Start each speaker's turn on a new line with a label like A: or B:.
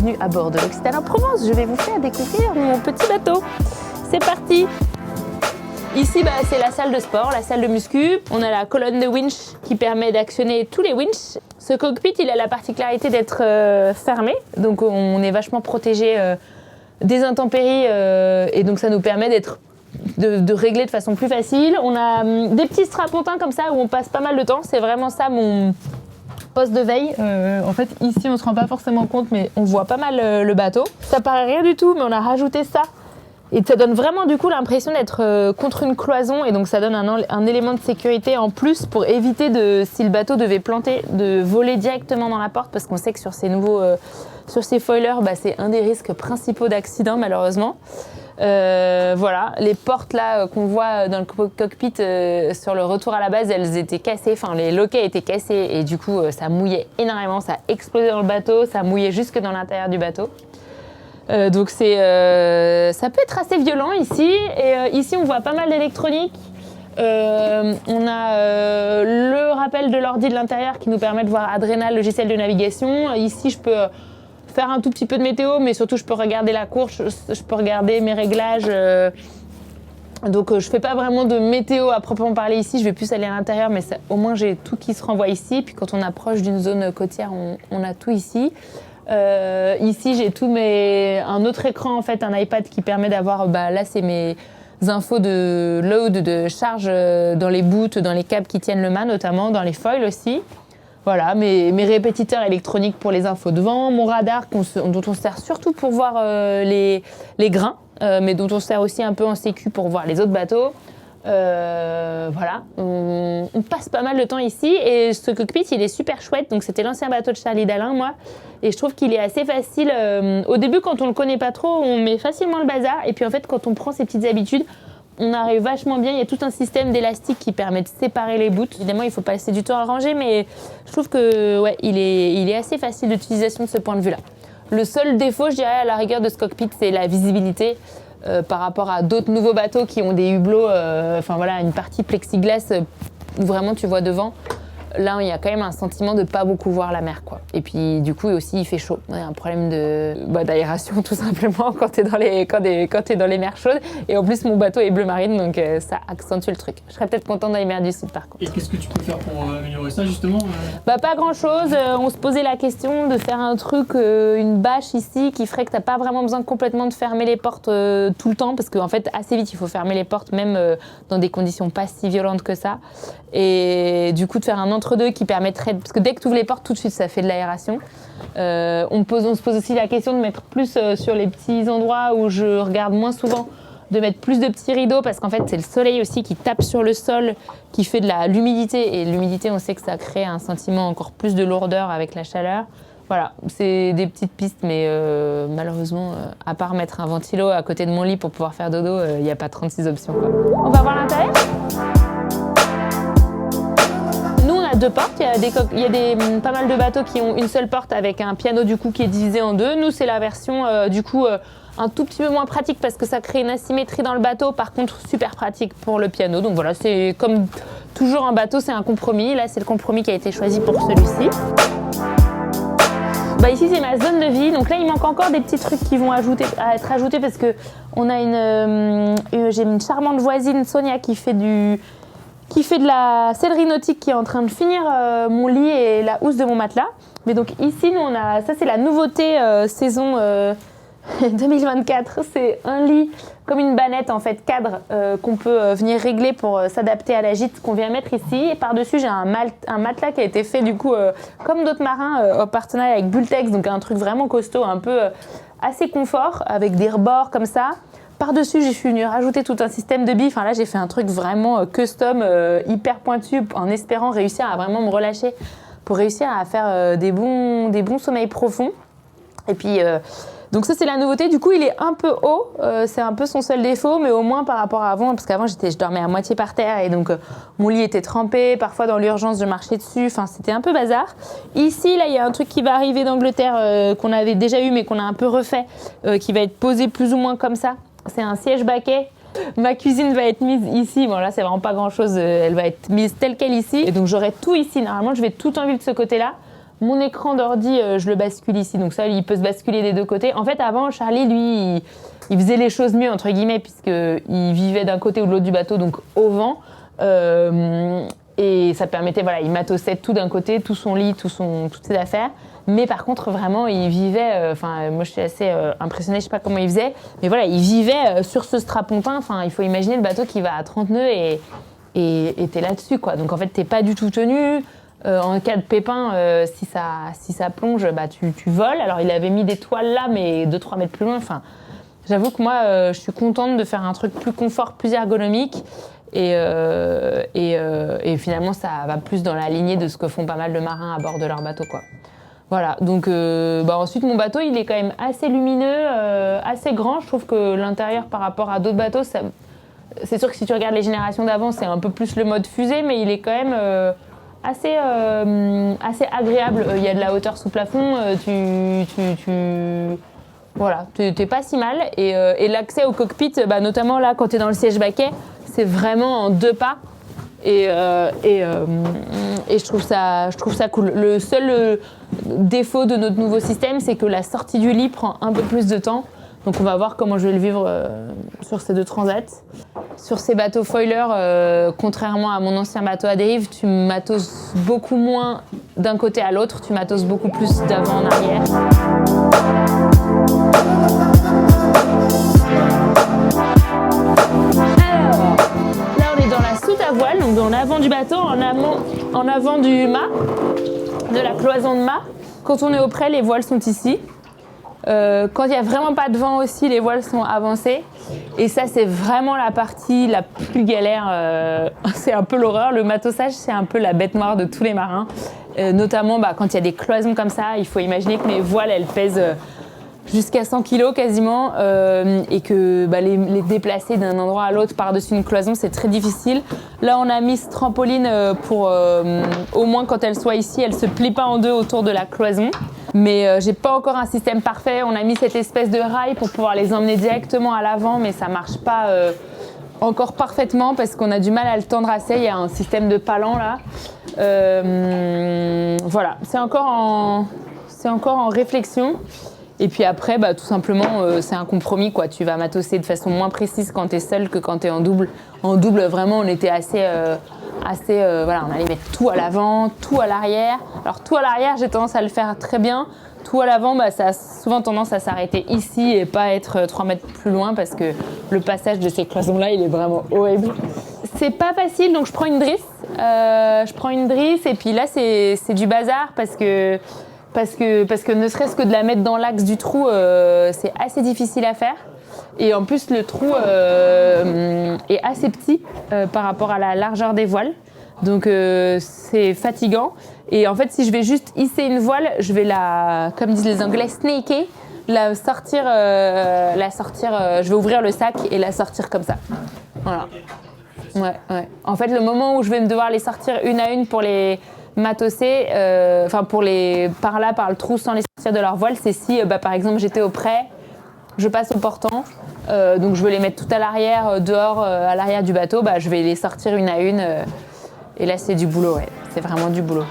A: bienvenue à bord de l'Occitane en Provence. Je vais vous faire découvrir mon petit bateau. C'est parti! Ici, c'est la salle de sport, la salle de muscu. On a la colonne de winch qui permet d'actionner tous les winches. Ce cockpit, il a la particularité d'être fermé, donc on est vachement protégé des intempéries et donc ça nous permet de régler de façon plus facile. On a des petits strapontins comme ça où on passe pas mal de temps. C'est vraiment ça mon poste de veille. En fait, ici, on se rend pas forcément compte, mais on voit pas mal le bateau. Ça paraît rien du tout, mais on a rajouté ça. Et ça donne vraiment du coup l'impression d'être contre une cloison et donc ça donne un élément de sécurité en plus pour éviter si le bateau devait planter, de voler directement dans la porte parce qu'on sait que sur ces foilers, c'est un des risques principaux d'accident malheureusement. Voilà, les portes là qu'on voit dans le cockpit sur le retour à la base, elles étaient cassées, enfin les loquets étaient cassés et du coup ça mouillait énormément, ça explosait dans le bateau, ça mouillait jusque dans l'intérieur du bateau. Donc ça peut être assez violent ici. Et ici, on voit pas mal d'électronique. On a le rappel de l'ordi de l'intérieur qui nous permet de voir Adrenal, logiciel de navigation. Ici, je peux faire un tout petit peu de météo, mais surtout, je peux regarder la course, je peux regarder mes réglages. Donc, je fais pas vraiment de météo à proprement parler ici. Je vais plus aller à l'intérieur, mais au moins, j'ai tout qui se renvoie ici. Puis, quand on approche d'une zone côtière, on a tout ici. Ici j'ai un autre écran en fait, un iPad qui permet d'avoir, là c'est mes infos de load, de charge dans les boots, dans les câbles qui tiennent le mât notamment, dans les foils aussi. Voilà, mes répétiteurs électroniques pour les infos de vent, mon radar dont on sert surtout pour voir les grains, mais dont on sert aussi un peu en sécu pour voir les autres bateaux. Voilà, on passe pas mal de temps ici et ce cockpit il est super chouette. Donc c'était l'ancien bateau de Charlie Dalin, moi, et je trouve qu'il est assez facile. Au début, quand on le connaît pas trop, on met facilement le bazar et puis en fait quand on prend ses petites habitudes, on arrive vachement bien. Il y a tout un système d'élastique qui permet de séparer les bouts. Évidemment, il faut passer du temps à ranger, mais je trouve que ouais, il est assez facile d'utilisation de ce point de vue-là. Le seul défaut, je dirais, à la rigueur de ce cockpit, c'est la visibilité. Par rapport à d'autres nouveaux bateaux qui ont des hublots, une partie plexiglas où vraiment tu vois devant. Là, il y a quand même un sentiment de pas beaucoup voir la mer, quoi. Et puis, du coup, aussi, il fait chaud. Il y a un problème d'aération, tout simplement, quand t'es dans les mers chaudes. Et en plus, mon bateau est bleu marine, donc ça accentue le truc. Je serais peut-être contente dans les mers du Sud, par contre.
B: Et qu'est-ce que tu peux faire pour améliorer ça, justement
A: Pas grand-chose. On se posait la question de faire un truc, une bâche ici, qui ferait que t'as pas vraiment besoin complètement de fermer les portes tout le temps, parce qu'en fait, assez vite, il faut fermer les portes, même dans des conditions pas si violentes que ça. Et du coup, de faire un entre-deux qui permettrait... Parce que dès que tu ouvres les portes, tout de suite, ça fait de l'aération. On se pose aussi la question de mettre plus sur les petits endroits où je regarde moins souvent, de mettre plus de petits rideaux, parce qu'en fait, c'est le soleil aussi qui tape sur le sol, qui fait de l'humidité. Et l'humidité, on sait que ça crée un sentiment encore plus de lourdeur avec la chaleur. Voilà, c'est des petites pistes, mais malheureusement, à part mettre un ventilo à côté de mon lit pour pouvoir faire dodo, il n'y a pas 36 options, quoi. On va voir l'intérieur. Deux portes, il y a pas mal de bateaux qui ont une seule porte avec un piano du coup qui est divisé en deux. Nous c'est la version un tout petit peu moins pratique parce que ça crée une asymétrie dans le bateau, par contre super pratique pour le piano. Donc voilà, c'est comme toujours un bateau, c'est un compromis. Là c'est le compromis qui a été choisi pour celui-ci. Ici c'est ma zone de vie, donc là il manque encore des petits trucs qui vont être ajoutés parce que on a j'ai une charmante voisine, Sonia, qui fait de la sellerie nautique, qui est en train de finir mon lit et la housse de mon matelas. Mais donc ici, nous ça c'est la nouveauté saison 2024. C'est un lit comme une banette en fait, cadre, qu'on peut venir régler pour s'adapter à la gîte qu'on vient mettre ici. Et par-dessus, j'ai un matelas qui a été fait du coup comme d'autres marins en partenariat avec Bultex, donc un truc vraiment costaud, un peu assez confort, avec des rebords comme ça. Par-dessus, je suis venue rajouter tout un système de billes. Enfin là, j'ai fait un truc vraiment custom, hyper pointu, en espérant réussir à vraiment me relâcher pour réussir à faire des bons sommeils profonds. Et puis, donc ça, c'est la nouveauté. Du coup, il est un peu haut. C'est un peu son seul défaut, mais au moins par rapport à avant, parce qu'avant, je dormais à moitié par terre et donc mon lit était trempé. Parfois, dans l'urgence, je marchais dessus. Enfin, c'était un peu bazar. Ici, là, il y a un truc qui va arriver d'Angleterre qu'on avait déjà eu, mais qu'on a un peu refait, qui va être posé plus ou moins comme ça. C'est un siège baquet. Ma cuisine va être mise ici. Bon, là, c'est vraiment pas grand-chose. Elle va être mise telle qu'elle ici. Et donc, j'aurai tout ici. Normalement, je vais tout enlever de ce côté-là. Mon écran d'ordi, je le bascule ici, donc ça, il peut se basculer des deux côtés. En fait, avant, Charlie, lui, il faisait les choses mieux, entre guillemets, puisqu'il vivait d'un côté ou de l'autre du bateau, donc au vent. Et ça permettait, voilà, il matossait tout d'un côté, tout son lit, toutes ses affaires. Mais par contre, vraiment, il vivait, moi je suis assez impressionnée, je sais pas comment il faisait, mais voilà, il vivait sur ce strapontin. Enfin, il faut imaginer le bateau qui va à 30 nœuds et t'es là-dessus, quoi. Donc en fait, t'es pas du tout tenu. En cas de pépin, si ça plonge, bah, tu voles. Alors il avait mis des toiles là, mais 2-3 mètres plus loin. Enfin, j'avoue que moi, je suis contente de faire un truc plus confort, plus ergonomique. Et finalement, ça va plus dans la lignée de ce que font pas mal de marins à bord de leur bateau, quoi. Voilà, donc ensuite mon bateau il est quand même assez lumineux, assez grand. Je trouve que l'intérieur par rapport à d'autres bateaux, c'est sûr que si tu regardes les générations d'avant, c'est un peu plus le mode fusée, mais il est quand même assez agréable. Il y a de la hauteur sous plafond, voilà, t'es pas si mal. Et l'accès au cockpit, notamment là quand t'es dans le siège baquet, c'est vraiment en 2 pas. Et je trouve ça cool. Le seul défaut de notre nouveau système, c'est que la sortie du lit prend un peu plus de temps. Donc on va voir comment je vais le vivre sur ces 2 transats. Sur ces bateaux foilers, contrairement à mon ancien bateau à dérive, tu matoses beaucoup moins d'un côté à l'autre, tu matoses beaucoup plus d'avant en arrière. À voile, donc dans l'avant du bateau, en avant du mât, de la cloison de mât. Quand on est au près, les voiles sont ici. Quand il n'y a vraiment pas de vent aussi, les voiles sont avancées. Et ça, c'est vraiment la partie la plus galère. C'est un peu l'horreur. Le matossage, c'est un peu la bête noire de tous les marins. Notamment quand il y a des cloisons comme ça, il faut imaginer que mes voiles, elles pèsent jusqu'à 100 kg quasiment, et que les déplacer d'un endroit à l'autre par-dessus une cloison, c'est très difficile. Là, on a mis ce trampoline pour, au moins quand elle soit ici, elle se plie pas en deux autour de la cloison. Mais j'ai pas encore un système parfait. On a mis cette espèce de rail pour pouvoir les emmener directement à l'avant, mais ça marche pas encore parfaitement parce qu'on a du mal à le tendre assez. Il y a un système de palan là. Voilà, c'est encore en réflexion. Et puis après, tout simplement, c'est un compromis, quoi. Tu vas matosser de façon moins précise quand tu es seul que quand tu es en double. En double, vraiment, on était voilà, on allait mettre tout à l'avant, tout à l'arrière. Alors tout à l'arrière, j'ai tendance à le faire très bien. Tout à l'avant, ça a souvent tendance à s'arrêter ici et pas être 3 mètres plus loin parce que le passage de ces cloisons-là, il est vraiment horrible. C'est pas facile, donc je prends une drisse. Et puis là, c'est du bazar parce que ne serait-ce que de la mettre dans l'axe du trou, c'est assez difficile à faire. Et en plus, le trou est assez petit par rapport à la largeur des voiles. Donc c'est fatigant. Et en fait, si je vais juste hisser une voile, je vais comme disent les Anglais, snaker, la sortir, je vais ouvrir le sac et la sortir comme ça. Voilà. Ouais. En fait, le moment où je vais devoir les sortir une à une pour les matosser, par le trou sans les sortir de leur voile, c'est si par exemple j'étais au près, je passe au portant, donc je veux les mettre tout à l'arrière, dehors, à l'arrière du bateau, je vais les sortir une à une, et là c'est du boulot, ouais, c'est vraiment du boulot.